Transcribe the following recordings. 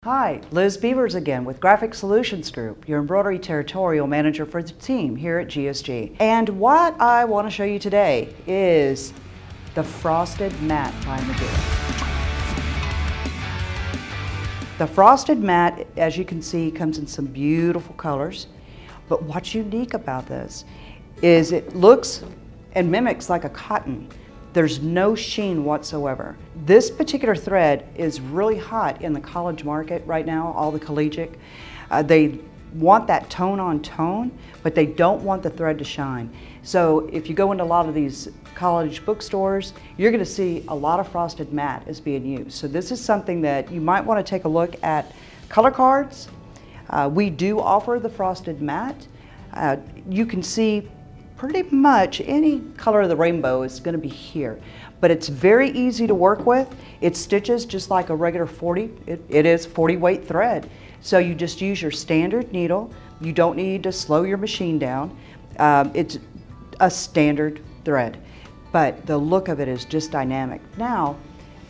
Hi, Liz Beavers again with Graphic Solutions Group, your embroidery territorial manager for the team here at GSG. And what I want to show you today is the Frosted Matt by Madeira. The Frosted Matt, as you can see, comes in some beautiful colors. But what's unique about this is it looks and mimics like a cotton. There's no sheen whatsoever. This particular thread is really hot in the college market right now, all the collegiate. They want that tone on tone, but they don't want the thread to shine. So if you go into a lot of these college bookstores, you're gonna see a lot of Frosted Matt is being used. So this is something that you might wanna take a look at color cards. We do offer the Frosted Matt. You can see pretty much any color of the rainbow is going to be here, but it's very easy to work with. It stitches just like a regular 40. It is 40 weight thread. So you just use your standard needle. You don't need to slow your machine down. It's a standard thread, but the look of it is just dynamic. Now,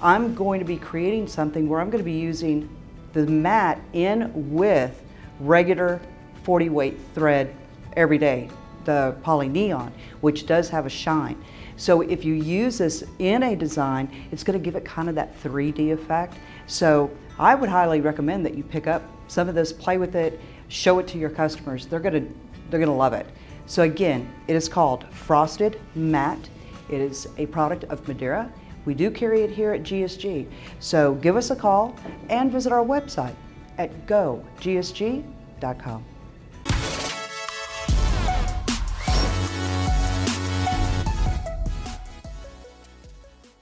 I'm going to be creating something where I'm going to be using the mat in with regular 40 weight thread every day. The poly neon, which does have a shine. So if you use this in a design, it's going to give it kind of that 3D effect. So I would highly recommend that you pick up some of this, play with it, show it to your customers. They're going to love it. So again, it is called Frosted Matt. It is a product of Madeira. We do carry it here at GSG. So give us a call and visit our website at gogsg.com.